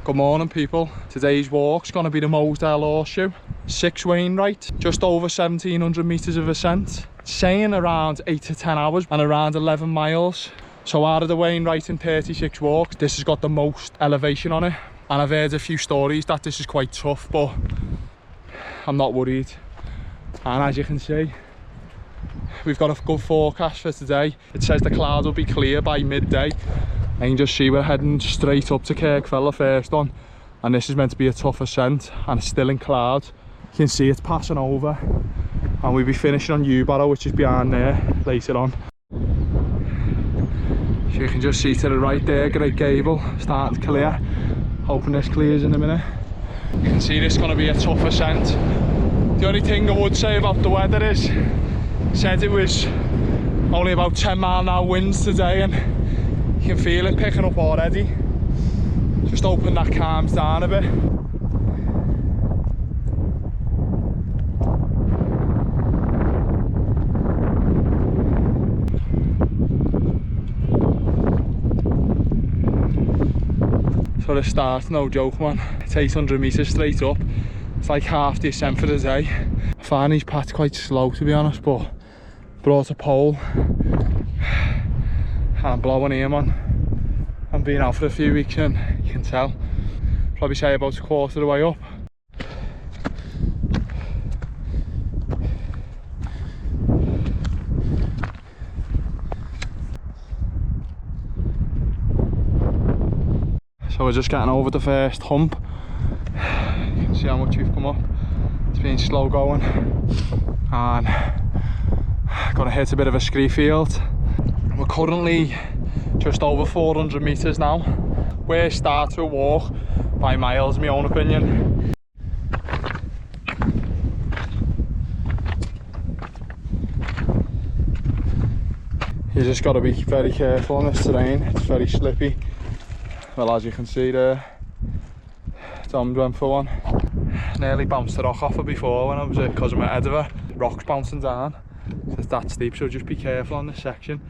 Good morning people. Today's walk's going to be the Mosedale Horseshoe. 6 Wainwrights, just over 1700 metres of ascent. Saying around 8 to 10 hours and around 11 miles. So out of the Wainwright in 36 walks, this has got the most elevation on it. And I've heard a few stories that this is quite tough, but I'm not worried. And as you can see, we've got a good forecast for today. It says the clouds will be clear by midday. And you can just see we're heading straight up to Kirk Fell, the first one. And this is meant to be a tough ascent, and it's still in clouds. You can see it's passing over. And we'll be finishing on Yewbarrow, which is behind there, later on. So you can just see to the right there, Great Gable, starting to clear. Hoping this clears in a minute. You can see this is going to be a tough ascent. The only thing I would say about the weather is, said it was only about 10-mile-an-hour winds today, and you can feel it picking up already. Just hoping that calms down a bit. So the start, no joke man, it's 800 metres straight up. It's like half the ascent for the day. I find these paths quite slow to be honest, but brought a pole and I'm blowing here man. I'm been out for a few weeks and you can tell. Probably say about a quarter of the way up. So we're just getting over the first hump. You can see how much we've come up. It's been slow going and gonna hit a bit of a scree field. We're currently just over 400 metres now. Where start to walk by miles, in my own opinion. You just got to be very careful on this terrain. It's very slippy. Well, as you can see there, Dom went for one. Nearly bounced the rock off her before when I was because of my head of her. Rocks bouncing down. It's that steep, so just be careful on this section.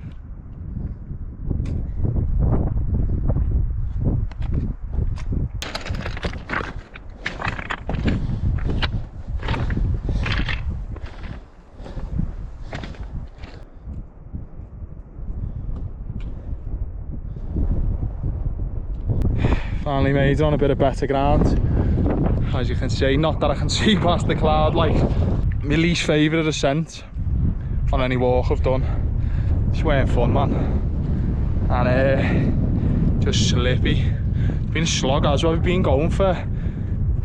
Finally made it on a bit of better ground, as you can see. Not that I can see past the cloud, like my least favourite ascent on any walk I've done. It's weren't fun man, and just slippy. It's been a slog as well. We've been going for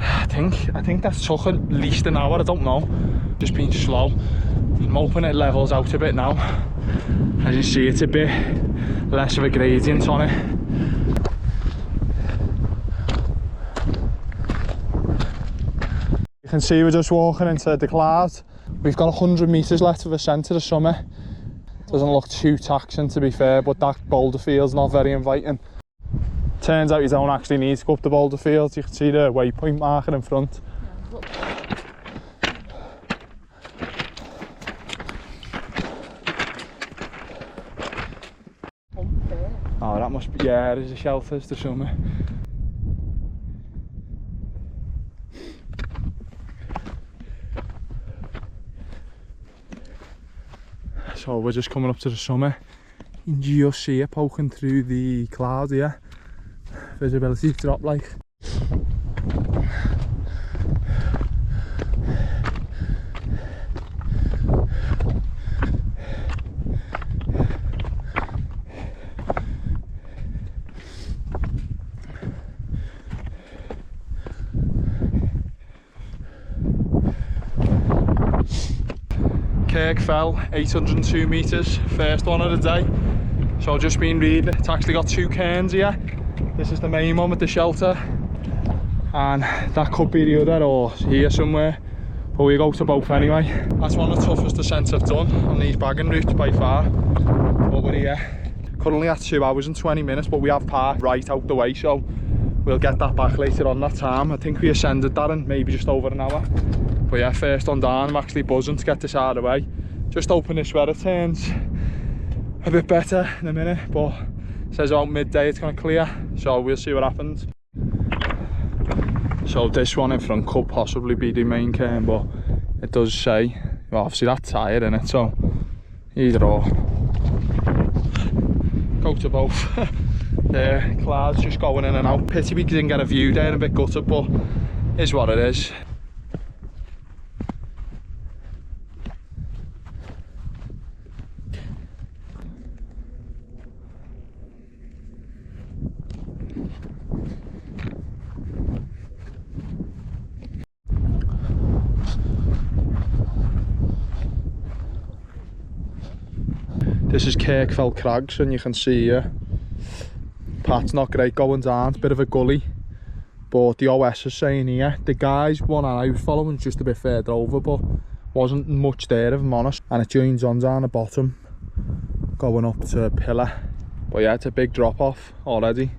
I think that's took at least an hour, I don't know. Just been slow. I'm hoping it levels out a bit now. As you see, it's a bit less of a gradient on it. You can see we're just walking into the clouds. We've got 100 metres left of ascent to the summit. Doesn't look too taxing to be fair, but that boulder field's not very inviting. Turns out you don't actually need to go up the boulder fields. You can see the waypoint marker in front. Oh, that must be, yeah, there's a shelter to the summit. So we're just coming up to the summit. You can just see it poking through the cloud here. Visibility drop like. Kirk Fell, 802 metres, first one of the day. So I've just been reading, it's actually got 2 cairns here. This is the main one with the shelter, and that could be the other or here somewhere, but we go to both anyway. That's one of the toughest ascents I've done on these bagging routes by far, but we're here. Currently at 2 hours and 20 minutes, but we have parked right out the way, so we'll get that back later on that time. I think we ascended that in maybe just over an hour. But yeah, first on down, I'm actually buzzing to get this out of the way. Just hoping this weather turns a bit better in a minute, but it says about midday it's going to clear, so we'll see what happens. So this one in front could possibly be the main cairn, but it does say, well, obviously that's tired in it, so either or. Go to both. The clouds just going in and out. Pity we didn't get a view there, a bit gutted, but is what it is. This is Kirk Fell Crags, and you can see here, path's not great going down, it's a bit of a gully, but the OS is saying here, the guys, one I was following just a bit further over, but wasn't much there if I'm honest, and it joins on down the bottom, going up to Pillar, but yeah, it's a big drop off already.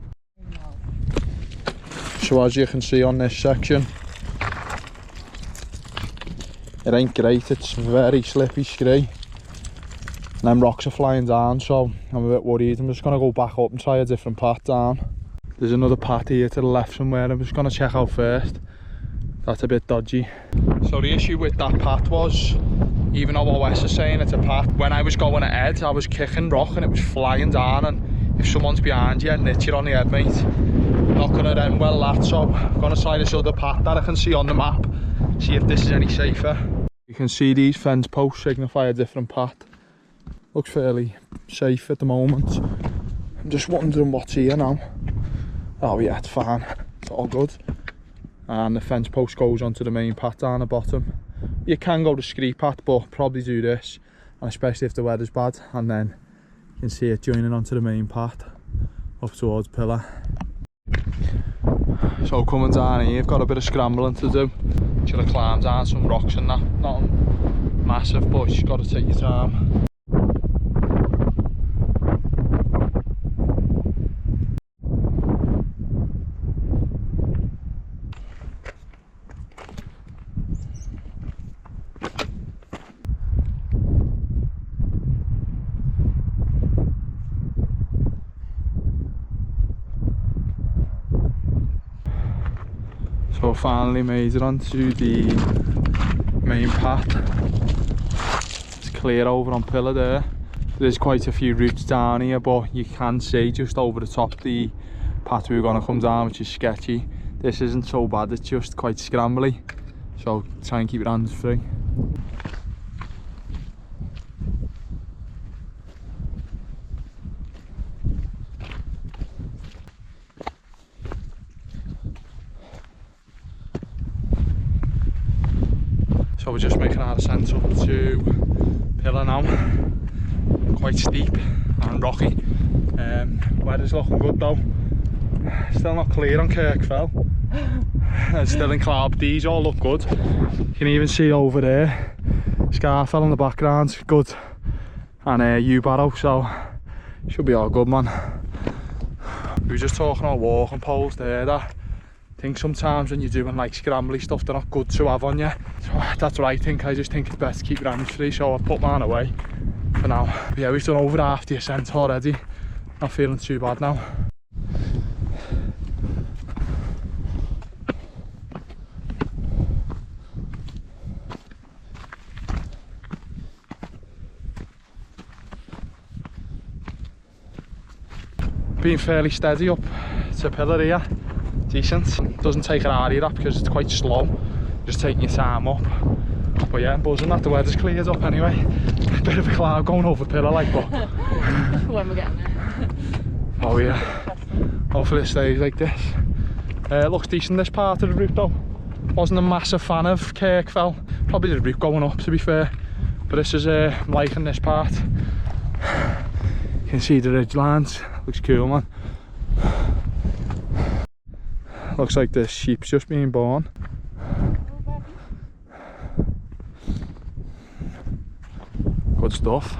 So as you can see on this section, it ain't great, it's very slippy scree. And then rocks are flying down, so I'm a bit worried. I'm just going to go back up and try a different path down. There's another path here to the left somewhere, I'm just going to check out first. That's a bit dodgy. So the issue with that path was, even though OS is saying it's a path, when I was going ahead, I was kicking rock and it was flying down, and if someone's behind you and hits you on the head, mate, not going to end well that. So I'm going to try this other path that I can see on the map, see if this is any safer. You can see these fence posts signify a different path. Looks fairly safe at the moment. I'm just wondering what's here now. Oh yeah, it's fine, it's all good. And the fence post goes onto the main path down the bottom. You can go the scree path, but probably do this, and especially if the weather's bad, and then you can see it joining onto the main path up towards Pillar. So coming down here, you've got a bit of scrambling to do. Should have climbed down some rocks and that. Not massive, but you've got to take your time. So finally made it onto the main path. It's clear over on Pillar there. There's quite a few routes down here, but you can see just over the top the path we were going to come down, which is sketchy. This isn't so bad, it's just quite scrambly, so try and keep your hands free. So we're just making our descent up to Pillar now. Quite steep and rocky. Weather's looking good though. Still not clear on Kirk Fell. It's still in cloud. These all look good. You can even see over there, Scoat Fell in the background, good. And Yewbarrow, so should be all good, man. We were just talking about walking poles there, that I think sometimes when you're doing like scrambly stuff, they're not good to have on you. So that's what I think. I just think it's best to keep your hands free, so I've put mine away for now. But yeah, we've done over half the ascent already. Not feeling too bad now. Being fairly steady up to Pillar here. Decent. Doesn't take an hour up because it's quite slow. Just taking your time up. But yeah, I'm buzzing that the weather's cleared up anyway. A bit of a cloud going over Pillar like, but when we're getting there. Oh yeah. Hopefully it stays like this. It looks decent, this part of the route though. Wasn't a massive fan of Kirk Fell. Probably the route going up, to be fair. But this is I'm liking this part. You can see the ridge lines. Looks cool, man. Looks like the sheep's just being born. Good stuff.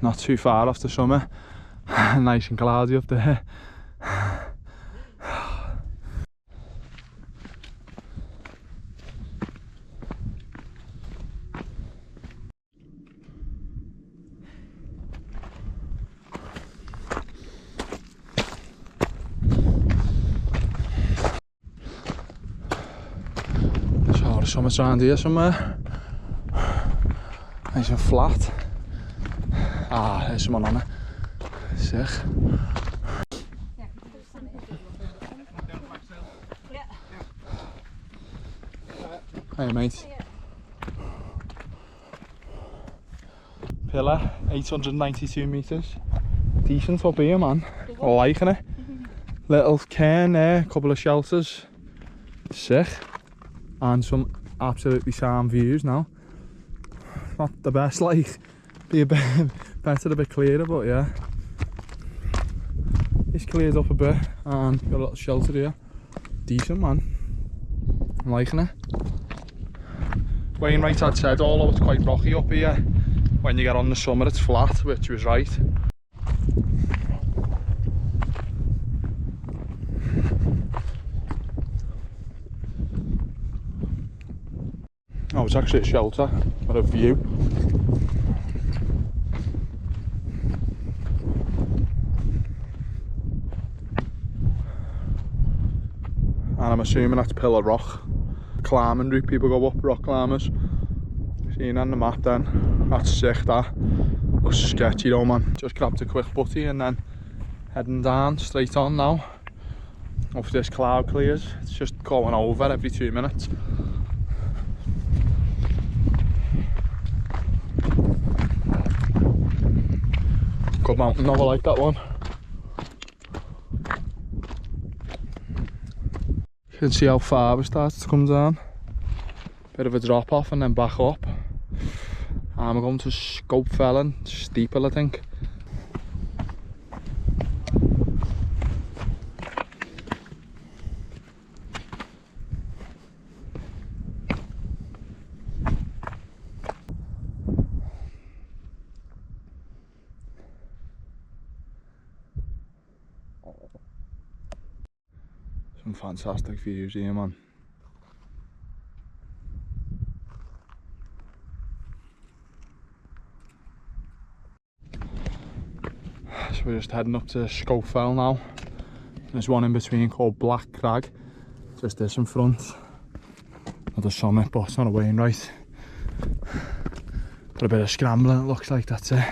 Not too far off the summer. Nice and cloudy up there. summit around here somewhere. Nice and flat. Ah, there's someone on it. Sick. Hey mate. Pillar, 892 metres. Decent up here, man. I'm liking it. Little cairn there, couple of shelters. Sick. And some absolutely sound views now. Not the best, like, be a bit better, a bit clearer, but yeah. It's cleared up a bit and got a little shelter here. Decent, man. I'm liking it. Wainwright had said, although it's quite rocky up here, when you get on the summit it's flat, which was right. Oh, it's actually a shelter with a view. And I'm assuming that's Pillar Rock. Climbing route, people go up, rock climbers. Seen on the map then, that's sick that. Looks sketchy though, man. Just grabbed a quick butty and then heading down, straight on now. If this cloud clears, it's just going over every 2 minutes. Good mountain, never like that one. You can see how far we started to come down. Bit of a drop off and then back up. And we're going to Scoat Fell and Steeple, I think. Some fantastic views here, man. So we're just heading up to Scoat Fell now. There's one in between called Black Crag, just this in front. Another summit, but it's not a Wainwright. Got a bit of scrambling, it looks like, that's it.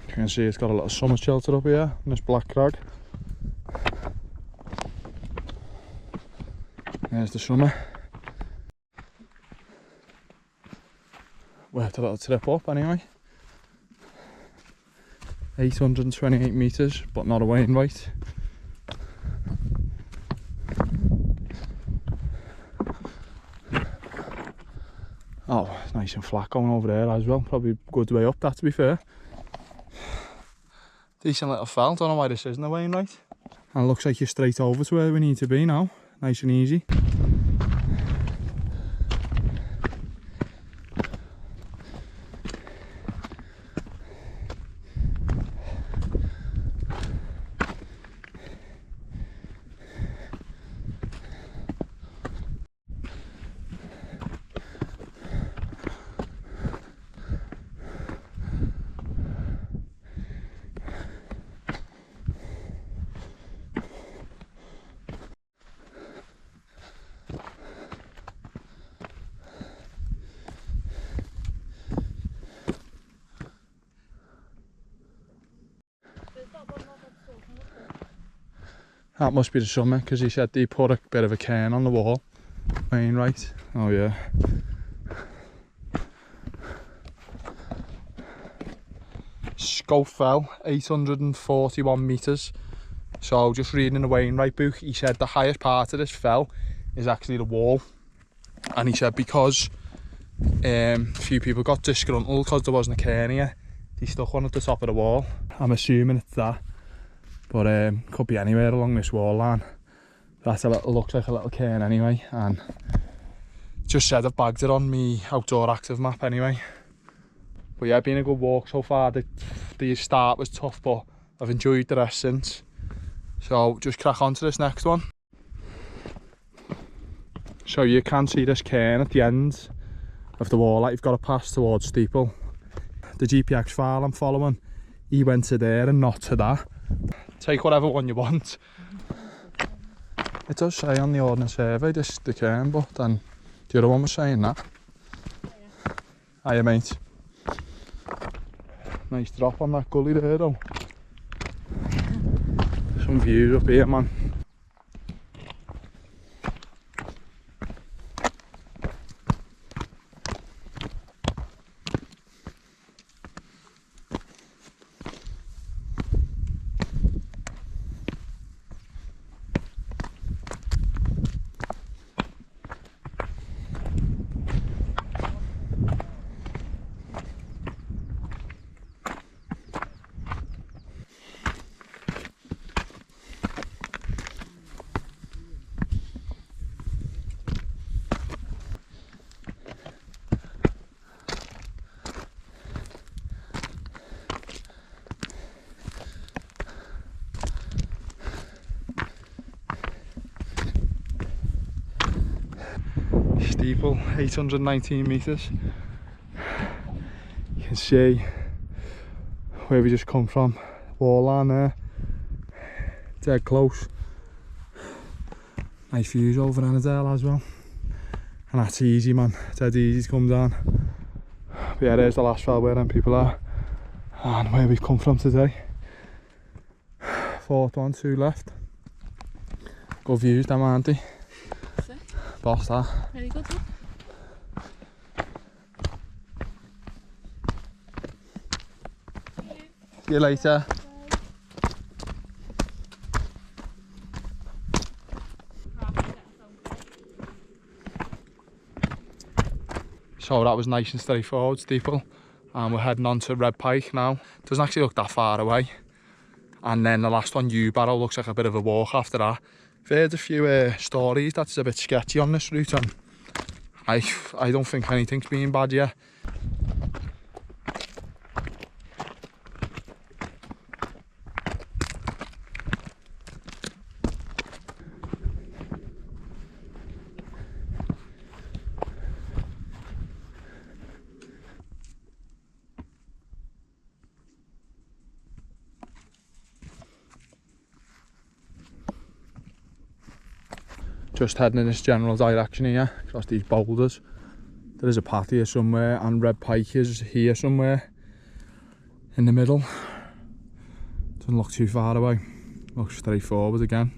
You can see it's got a little summit shelter up here in this Black Crag. There's the summit. Worked a little trip up anyway. 828 metres, but not a Wainwright. Oh, it's nice and flat going over there as well. Probably a good way up that, to be fair. Decent little fell, don't know why this isn't a Wainwright. And it looks like you're straight over to where we need to be now. Nice and easy. That must be the summit, because he said they put a bit of a cairn on the wall. Wainwright. Oh yeah. Scoat Fell, 841 metres. So just reading the Wainwright book, he said the highest part of this fell is actually the wall. And he said because a few people got disgruntled because there wasn't a cairn here, they stuck one at the top of the wall. I'm assuming it's that. But could be anywhere along this wall line. That's a little, looks like a little cairn anyway, and just said I've bagged it on me outdoor active map anyway. But yeah, been a good walk so far. The start was tough, but I've enjoyed the rest since. So just crack on to this next one. So you can see this cairn at the end of the wall that you've got to pass towards Steeple. The GPX file I'm following, he went to there and not to that. Take whatever one you want. It does say on the ordnance survey this the cairn, but then the other one was saying that. Hiya mate. Nice drop on that gully there though. Some views up here, man. Steeple, 819 metres. You can see where we just come from, wall line there, dead close. Nice views over Mosedale as well, and that's easy man, dead easy to come down. But yeah, there's the last fell where them people are, and where we've come from today. Fourth one, 2 left. Good views them, aren't they? Boss that. Very good. See you later. So that was nice and straightforward, Steeple. And we're heading on to Red Pike now. Doesn't actually look that far away. And then the last one, Yewbarrow, looks like a bit of a walk after that. I've heard a few stories that's a bit sketchy on this route, and I don't think anything's been bad yet. Just heading in this general direction here, across these boulders. There is a path here somewhere, and Red Pike is here somewhere in the middle. Doesn't look too far away, looks straightforward again.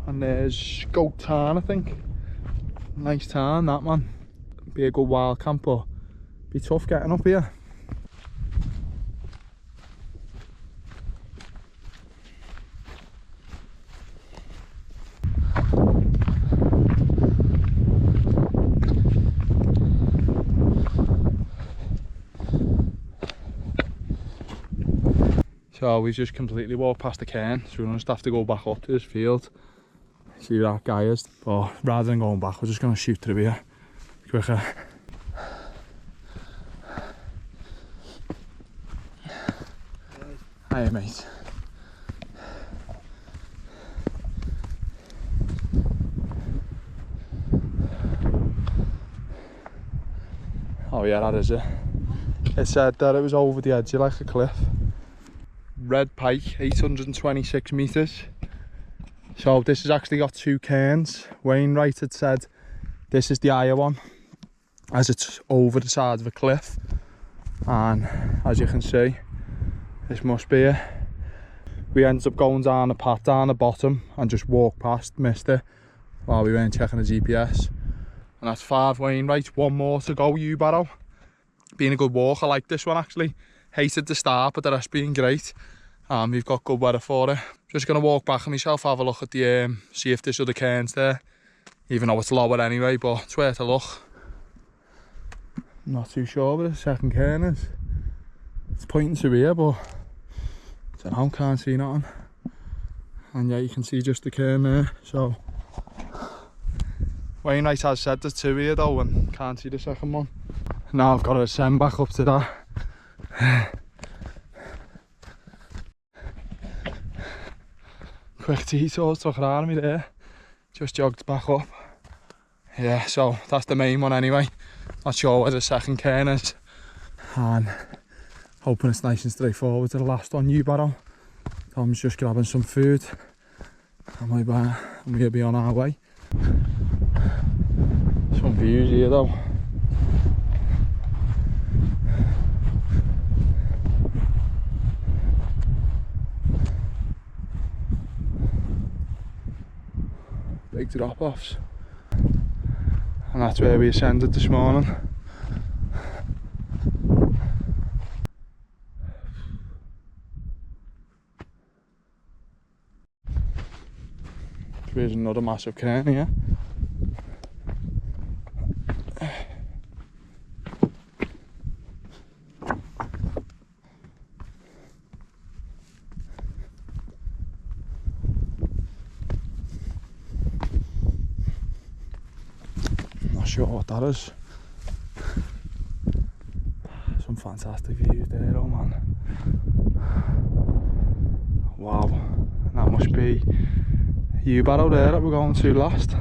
And there's Scoat Fell, I think. Nice town that, man. Be a good wild camp, but be tough getting up here. So we've just completely walked past the cairn, so we're just have to go back up to this field, see where that guy is. But rather than going back, we're just going to shoot through here quicker. Hiya mate. Oh yeah, that is it. It said that it was over the edge of like a cliff. Red Pike, 826 metres. So this has actually got 2 cairns. Wainwright had said this is the higher one, as it's over the side of a cliff. And as you can see, this must be it. We ended up going down a path down the bottom and just walked past, missed it, while we weren't checking the GPS. And that's 5 Wainwrights, 1 more to go, Yewbarrow. Been a good walk, I like this one actually. Hated the start, but the rest being great. We've got good weather for it. Just going to walk back on myself, have a look at the, see if there's other cairns there. Even though it's lower anyway, but it's worth a look. I'm not too sure where the second cairn is. It's pointing to here, but I don't know, can't see nothing. And yeah, you can see just the cairn there, so. Wainwright has said there's 2 here though, and can't see the second one. Now I've got to ascend back up to that. Quick detours took it out of me there. Just jogged back up. Yeah, so that's the main one anyway. Not sure where the second cairn is. And hoping it's nice and straightforward to the last one, Yewbarrow. Tom's just grabbing some food. And we'll be on our way. Some views here though. Big drop-offs. And that's where we ascended this morning. There's another massive cairn here. Not sure what that is. Some fantastic views there, oh man. Wow, that must be Yewbarrow there that we're going to last.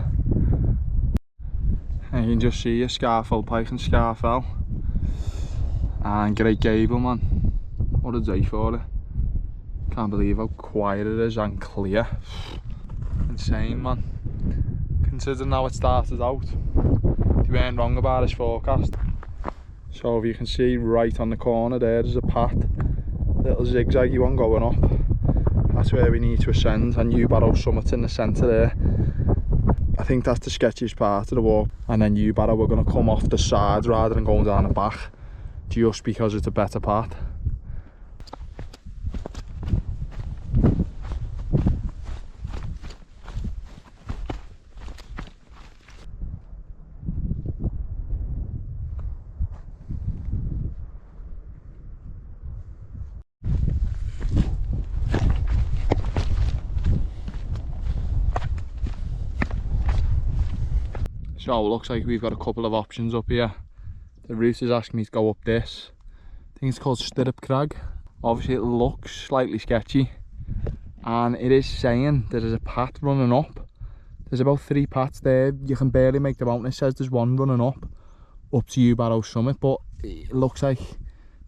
And you can just see a Scoat Fell, Pike and Scoat Fell. And Great Gable, man. What a day for it. Can't believe how quiet it is and clear. Insane, man. Considering how it started out, they weren't wrong about his forecast. So if you can see right on the corner there's a path, little zigzaggy one going up. That's where we need to ascend, and Yewbarrow summit in the centre there. I think that's the sketchiest part of the walk. And then Yewbarrow, we're going to come off the sides rather than going down the back, just because it's a better path. So it looks like we've got a couple of options up here. The route is asking me to go up this. I think it's called Stirrup Crag. Obviously it looks slightly sketchy. And it is saying there is a path running up. There's about 3 paths there. You can barely make the mountain. It says there's one running up to Yewbarrow summit, but it looks like a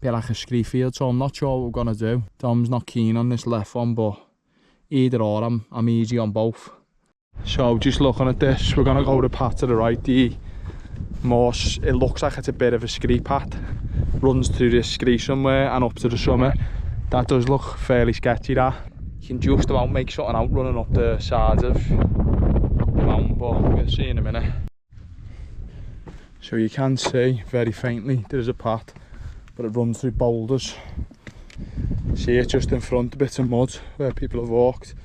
bit like a scree field, so I'm not sure what we're gonna do. Dom's not keen on this left one, but either or, I'm easy on both. So just looking at this, we're gonna go the path to the right. It looks like it's a bit of a scree path, runs through this scree somewhere and up to the summit. That does look fairly sketchy, that. You can just about make something out running up the sides of the mountain, but we'll see in a minute. So you can see very faintly there's a path, but it runs through boulders. See it just in front, a bit of mud where people have walked.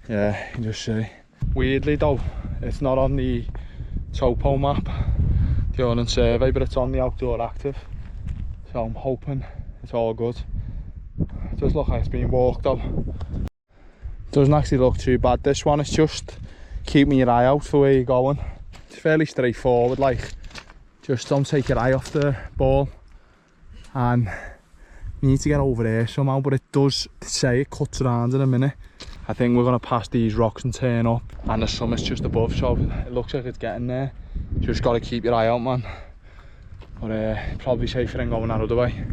Yeah, you can just see. Weirdly though, it's not on the topo map, the Urban Survey, but it's on the Outdoor Active. So I'm hoping it's all good. It does look like it's been walked though. Doesn't actually look too bad, this one. It's just keeping your eye out for where you're going. It's fairly straightforward, like, just don't take your eye off the ball. And you need to get over there somehow, but it does say it cuts around in a minute. I think we're going to pass these rocks and turn up, and the summit's just above, so it looks like it's getting there. Just got to keep your eye out, man. But probably safer than going that other way.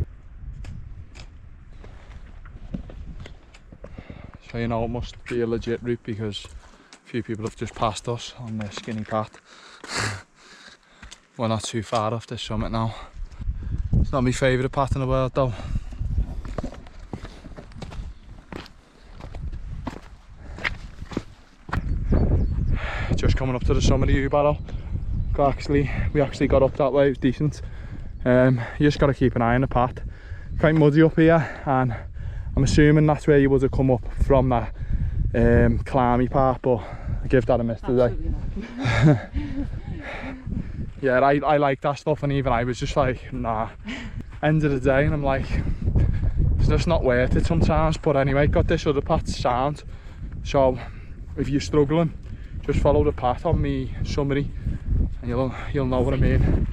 So you know it must be a legit route because a few people have just passed us on the skinny path. We're not too far off this summit now. It's not my favourite path in the world though. Just coming up to the summit of Yewbarrow. We actually got up that way, it was decent. You just got to keep an eye on the path. Quite muddy up here, and I'm assuming that's where you would have come up from that climby part, but I give that a miss today. Yeah, I like that stuff, and even I was just like, nah. End of the day, and I'm like, it's just not worth it sometimes. But anyway, got this other path sound, so if you're struggling, just follow the path on me summary and you'll know what I mean.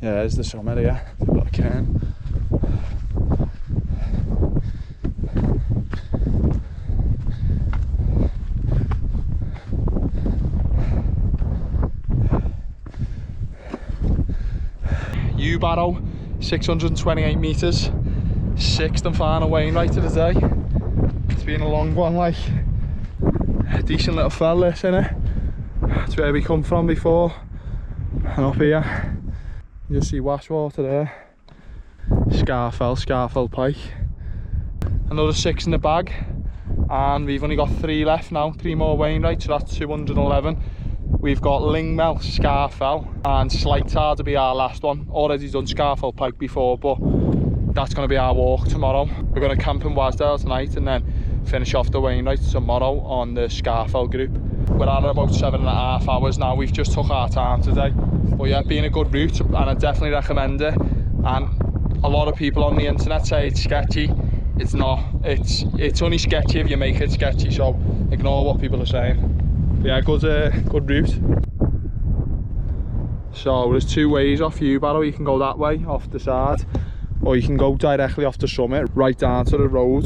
Yeah, there's the summit here. Got a cairn. Yewbarrow, 628 metres. 6th and final Wainwright of the day. It's been a long one, like. A decent little fell this, innit? That's where we come from before. And up here, you'll see Washwater there. Scoat Fell, Pike. Another 6 in the bag. And we've only got 3 left now, 3 more Wainwrights, so that's 211. We've got Lingmel, Scoat Fell, and Slight Tard to be our last one. Already done Scoat Fell Pike before, but that's going to be our walk tomorrow. We're going to camp in Mosedale tonight and then finish off the Wainwrights tomorrow on the Scoat Fell group. We're at about 7.5 hours now. We've just took our time today. But yeah, being a good route, and I definitely recommend it. And a lot of people on the internet say it's sketchy. It's not. It's only sketchy if you make it sketchy, so ignore what people are saying. But yeah, good route. So there's 2 ways off Yewbarrow. You can go that way off the side, or you can go directly off the summit right down to the road.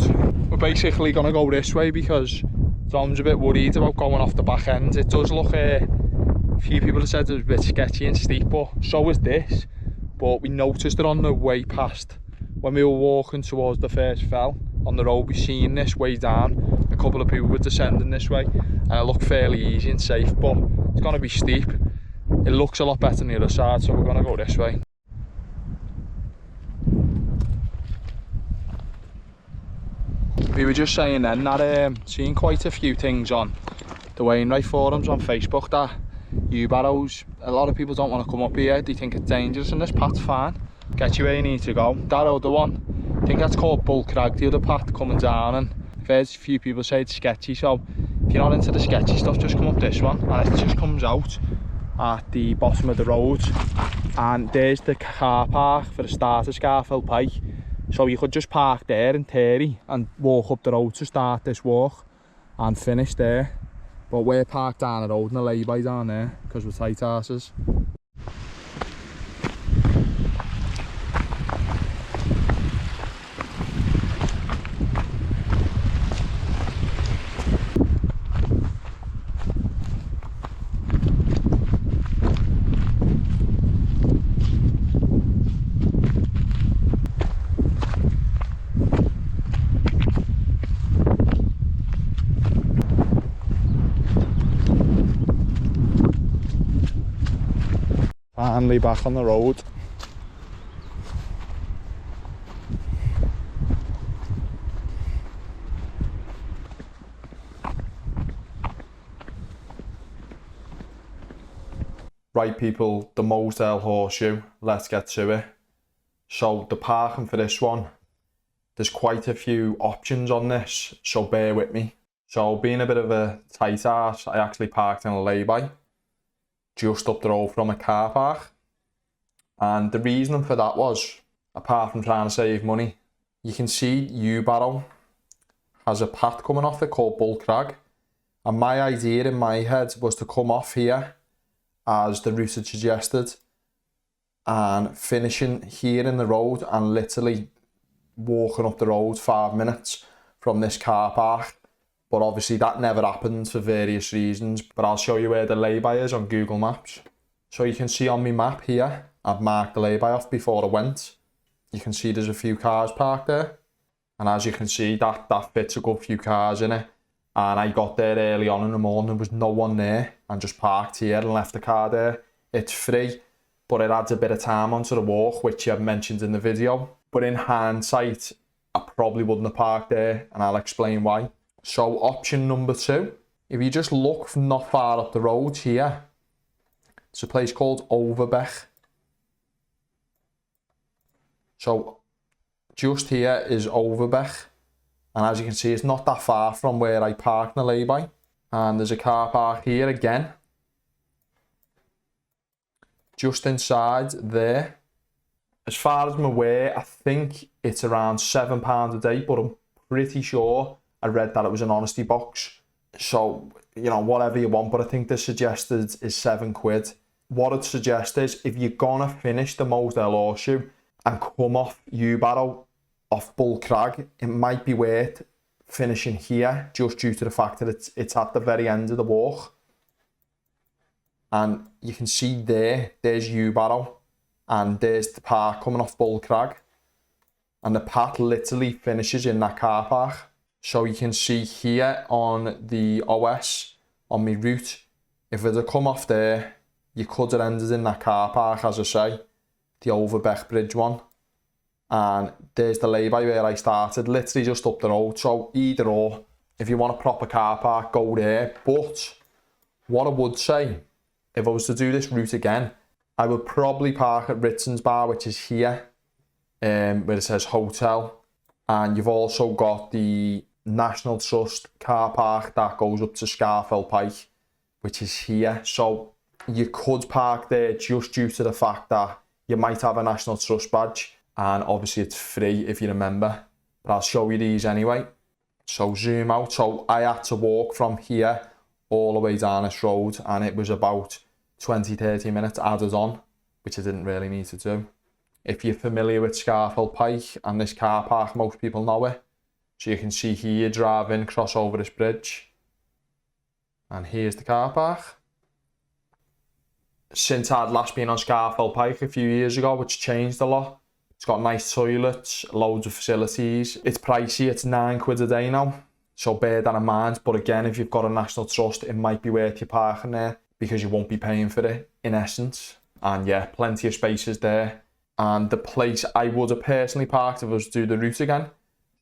We're basically gonna go this way because Tom's a bit worried about going off the back end. It does look, a few people have said it was a bit sketchy and steep, but so is this. But we noticed it on the way past. When we were walking towards the first fell on the road, we seen this way down. A couple of people were descending this way, and it looked fairly easy and safe, but it's gonna be steep. It looks a lot better on the other side, so we're gonna go this way. We were just saying then that seen quite a few things on the Wainwright forums on Facebook that Yewbarrows, a lot of people don't want to come up here. They think it's dangerous, and this path's fine. Get you where you need to go. That other one, I think that's called Bull Crag, the other path coming down, and I've heard a few people say it's sketchy, so if you're not into the sketchy stuff, just come up this one, and it just comes out at the bottom of the road, and there's the car park for the start of Scoat Fell Pike. So you could just park there in Terry and walk up the road to start this walk and finish there. But we're parked down the road in a layby down there because we're tight asses. Finally back on the road. Right people, the Mosedale Horseshoe, let's get to it. So the parking for this one, there's quite a few options on this, so bear with me. So being a bit of a tight ass, I actually parked in a layby just up the road from a car park, and the reason for that was, apart from trying to save money, you can see Yewbarrow has a path coming off it called Bull Crag, and my idea in my head was to come off here as the route had suggested and finishing here in the road and literally walking up the road 5 minutes from this car park. But obviously that never happened for various reasons, but I'll show you where the layby is on Google Maps. So you can see on my map here, I've marked the layby off before I went. You can see there's a few cars parked there, and as you can see that fits a good few cars in it. And I got there early on in the morning, there was no one there, and just parked here and left the car there. It's free, but it adds a bit of time onto the walk, which I've mentioned in the video. But in hindsight, I probably wouldn't have parked there, and I'll explain why. So option number 2, if you just look from not far up the road here, it's a place called Overbeck. So just here is Overbeck, and as you can see, it's not that far from where I parked in the layby. And there's a car park here again, just inside there. As far as I'm aware, I think it's around £7 a day, but I'm pretty sure I read that it was an honesty box. So, you know, whatever you want, but I think the suggested is £7. What I'd suggest is, if you're gonna finish the Mosedale Horseshoe and come off Yewbarrow, off Bull Crag, it might be worth finishing here, just due to the fact that it's at the very end of the walk. And you can see there's Yewbarrow, and there's the park coming off Bull Crag, and the path literally finishes in that car park. So you can see here on the OS, on my route, if it had come off there, you could have ended in that car park, as I say, the Overbeck Bridge one. And there's the layby where I started, literally just up the road. So either or, if you want a proper car park, go there. But what I would say, if I was to do this route again, I would probably park at Ritson's Bar, which is here, where it says hotel. And you've also got the National Trust car park that goes up to Scoat Fell Pike, which is here. So you could park there just due to the fact that you might have a National Trust badge, and obviously it's free if you're a member. But I'll show you these anyway. So zoom out. So I had to walk from here all the way down this road, and it was about 20-30 minutes added on, which I didn't really need to do. If you're familiar with Scoat Fell Pike and this car park, most people know it. So you can see here, driving, cross over this bridge. And here's the car park. Since I'd last been on Scoat Fell Pike a few years ago, it's changed a lot. It's got nice toilets, loads of facilities. It's pricey, it's £9 a day now. So bear that in mind. But again, if you've got a National Trust, it might be worth you parking there because you won't be paying for it, in essence. And yeah, plenty of spaces there. And the place I would have personally parked if I was to do the route again.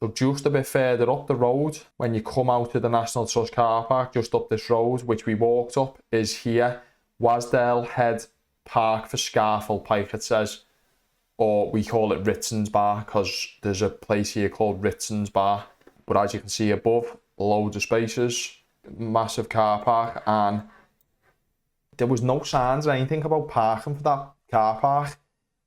So just a bit further up the road, when you come out of the National Trust car park, just up this road, which we walked up, is here. Wainwrights Head Park for Scoat Fell Pike, it says. Or we call it Ritson's Bar because there's a place here called Ritson's Bar. But as you can see above, loads of spaces, massive car park, and there was no signs or anything about parking for that car park.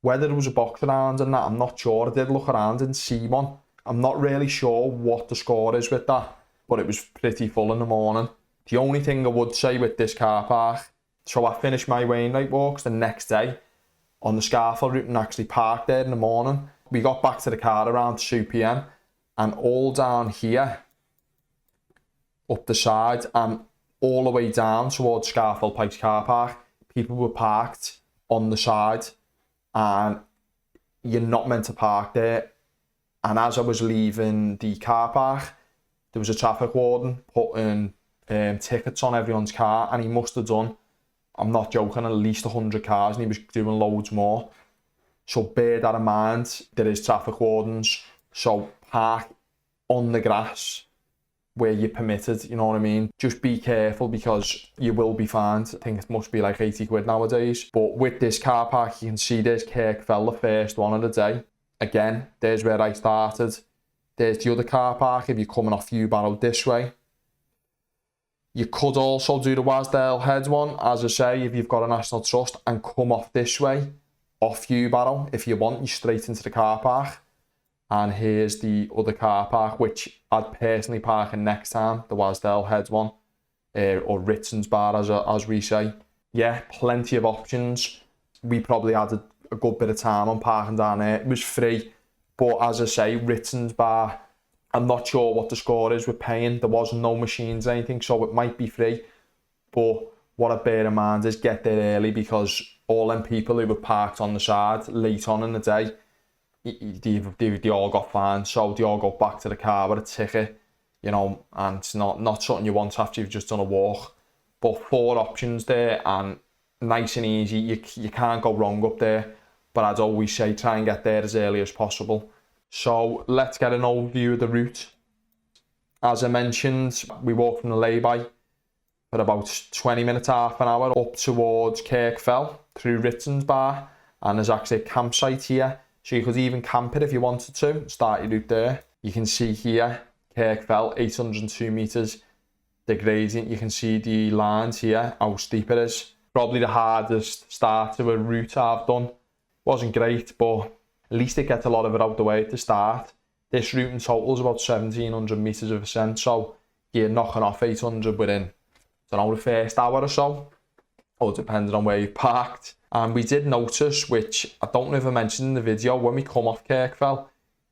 Whether there was a box around and that, I'm not sure. I did look around and see one. I'm not really sure what the score is with that, but it was pretty full in the morning. The only thing I would say with this car park, so I finished my Wainwright Walks the next day on the Scoat Fell route and actually parked there in the morning. We got back to the car around 2 p.m. and all down here, up the side and all the way down towards Scoat Fell Pike's car park, people were parked on the side and you're not meant to park there. And as I was leaving the car park, there was a traffic warden putting tickets on everyone's car, and he must have done, I'm not joking, at least 100 cars, and he was doing loads more. So bear that in mind, there is traffic wardens, so park on the grass where you're permitted, you know what I mean? Just be careful because you will be fined. I think it must be like 80 quid nowadays. But with this car park, you can see there's Kirk Fell, the first one of the day. Again, there's where I started. There's the other car park if you're coming off Yewbarrow this way. You could also do the Mosedale Head one, as I say, if you've got a National Trust, and come off this way, off Yewbarrow. If you want, you straight into the car park. And here's the other car park, which I'd personally park in next time, the Mosedale Head one, or Ritson's Bar, as we say. Yeah, plenty of options. We probably had a good bit of time on parking down there. It was free, but as I say, Ritson's Bar, I'm not sure what the score is with paying. There was no machines or anything, so it might be free. But what I bear in mind is get there early, because all them people who were parked on the side late on in the day, they all got fined, so they all got back to the car with a ticket, you know, and it's not something you want after you've just done a walk. But 4 options there, and nice and easy. You can't go wrong up there, but I'd always say try and get there as early as possible. So let's get an overview of the route. As I mentioned, we walked from the layby for about 20 minutes, half an hour, up towards Kirk Fell through Ritson's Bar, and there's actually a campsite here, so you could even camp it if you wanted to, start your route there. You can see here, Kirk Fell, 802 metres. The gradient, you can see the lines here, how steep it is. Probably the hardest start to a route I've done. Wasn't great, but at least it gets a lot of it out the way at the start. This route in total is about 1,700 metres of ascent, so you're knocking off 800 within, I don't know, the first hour or so, or depending on where you parked. And we did notice, which I don't know if I mentioned in the video, when we come off Kirk Fell,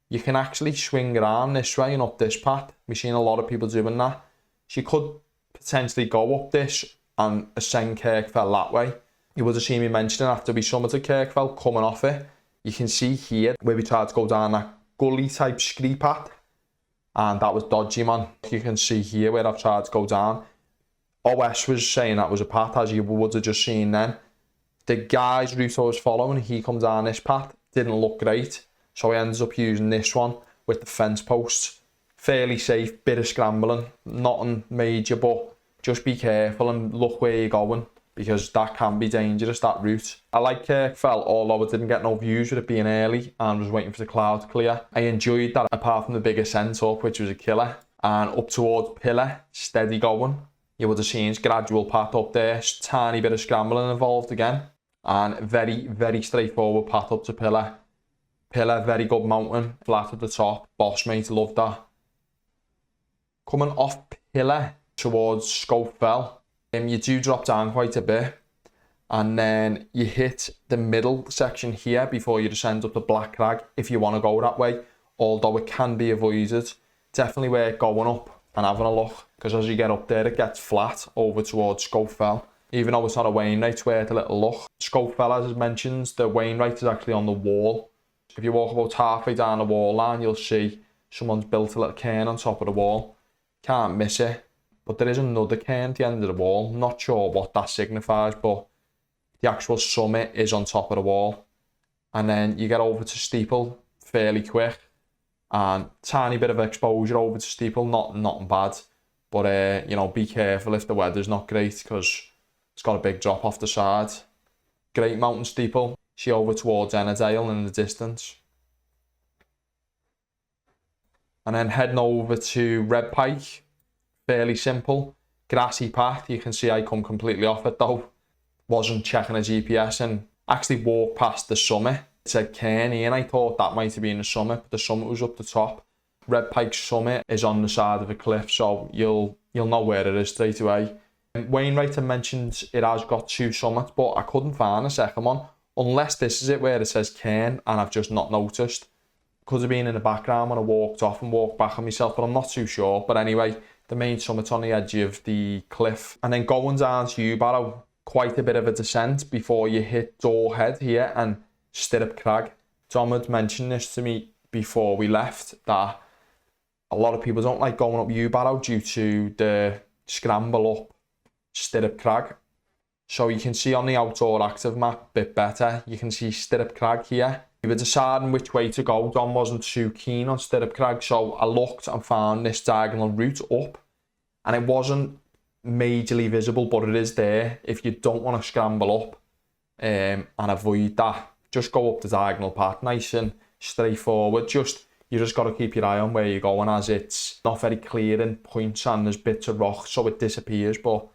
you can actually swing around this way and up this path. We've seen a lot of people doing that. So you could potentially go up this and ascend Kirk Fell that way. You would have seen me mentioning after we summited Kirk Fell, coming off it. You can see here where we tried to go down that gully type scree path, and that was dodgy, man. You can see here where I've tried to go down. OS was saying that was a path, as you would have just seen then. The guy's route I was following, he comes down this path, didn't look great, so I ended up using this one with the fence posts. Fairly safe, bit of scrambling, nothing major, but just be careful and look where you're going, because that can be dangerous, that route. I like Kirk Fell, although I didn't get no views with it being early and was waiting for the cloud to clear. I enjoyed that, apart from the big ascent up, which was a killer, and up towards Pillar, steady going. You would have seen it's gradual path up there, tiny bit of scrambling involved again, and very, very straightforward path up to Pillar. Pillar, very good mountain, flat at the top, boss mate, loved that. Coming off Pillar towards Scoat Fell, you do drop down quite a bit, and then you hit the middle section here before you descend up the Black Crag if you want to go that way, although it can be avoided. Definitely worth going up and having a look, because as you get up there it gets flat over towards Scoat Fell. Even though it's not a Wainwright, it's worth a little look. Scoat Fell, as it mentions, the Wainwright is actually on the wall. If you walk about halfway down the wall line, you'll see someone's built a little cairn on top of the wall. Can't miss it. But there is another cairn at the end of the wall. Not sure what that signifies, but the actual summit is on top of the wall. And then you get over to Steeple fairly quick, and tiny bit of exposure over to Steeple, nothing bad. But you know, be careful if the weather's not great, because it's got a big drop off the side. Great mountain steeple. See over towards Ennerdale in the distance. And then heading over to Red Pike. Fairly simple. Grassy path. You can see I come completely off it though. Wasn't checking a GPS and actually walked past the summit. It said Kearney, and I thought that might have been the summit, but the summit was up the top. Red Pike's summit is on the side of a cliff, so you'll know where it is straight away. Wainwright mentioned it has got 2 summits, but I couldn't find a second one, unless this is it where it says Cairn, and I've just not noticed. Could have been in the background when I walked off and walked back on myself, but I'm not too sure. But anyway, the main summit's on the edge of the cliff. And then going down to Yewbarrow, quite a bit of a descent before you hit Doorhead here and Stirrup Crag. Tom had mentioned this to me before we left, that a lot of people don't like going up Yewbarrow due to the scramble up Stirrup Crag. So you can see on the outdoor active map a bit better, you can see Stirrup Crag here. We were deciding which way to go. Don wasn't too keen on Stirrup Crag, so I looked and found this diagonal route up, and it wasn't majorly visible, but it is there if you don't want to scramble up and avoid that. Just go up the diagonal path, nice and straightforward. You just got to keep your eye on where you're going, as it's not very clear in points and there's bits of rock, so it disappears. But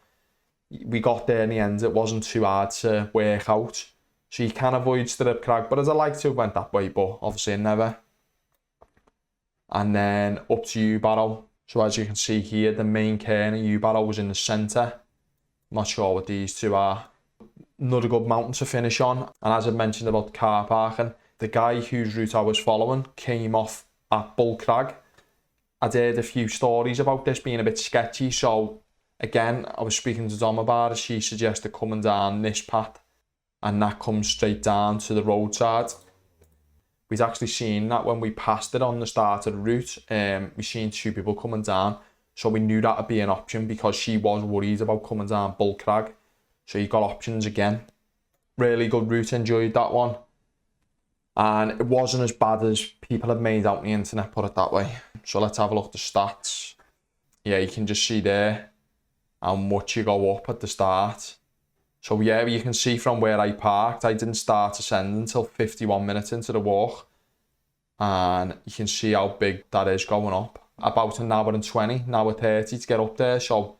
we got there in the end. It wasn't too hard to work out, so you can avoid Stirrup Crag. But as I like to have went that way, but obviously never. And then up to Yewbarrow. So as you can see here, the main cairn of Yewbarrow was in the centre. Not sure what these two are. Another good mountain to finish on. And as I mentioned about the car parking, the guy whose route I was following came off at Bull Crag. I'd heard a few stories about this being a bit sketchy, so again, I was speaking to Dom about it. She suggested coming down this path, and that comes straight down to the roadside. We'd actually seen that when we passed it on the start of the route. We seen 2 people coming down, so we knew that would be an option, because she was worried about coming down Bull Crag. So you got options again. Really good route, enjoyed that one. And it wasn't as bad as people have made out on the internet, put it that way. So let's have a look at the stats. Yeah, you can just see there how much you go up at the start. So yeah, you can see from where I parked, I didn't start ascending until 51 minutes into the walk. And you can see how big that is going up. About an hour and 20, an hour 30 to get up there. So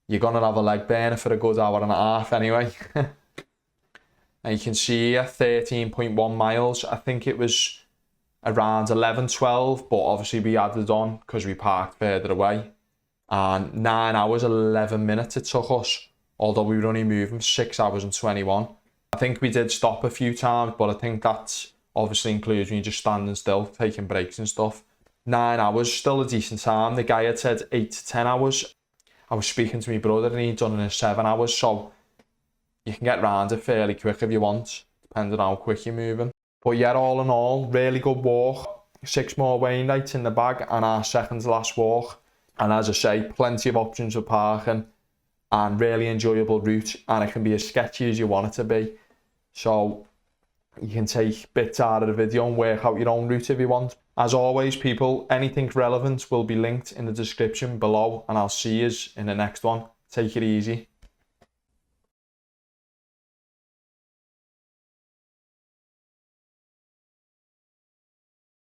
you're going to have a leg burner for a good hour and a half anyway. And you can see here, 13.1 miles. I think it was around 11, 12, but obviously we added on because we parked further away. And 9 hours, 11 minutes it took us, although we were only moving 6 hours and 21. I think we did stop a few times, but I think that obviously includes when you're just standing still, taking breaks and stuff. 9 hours, still a decent time. The guy had said 8 to 10 hours. I was speaking to my brother and he'd done it in 7 hours, so you can get round it fairly quick if you want, depending on how quick you're moving. But yeah, all in all, really good walk. 6 more Wainwrights in the bag and our second to last walk. And as I say, plenty of options for parking and really enjoyable route, and it can be as sketchy as you want it to be. So you can take bits out of the video and work out your own route if you want. As always, people, anything relevant will be linked in the description below, and I'll see you in the next one. Take it easy.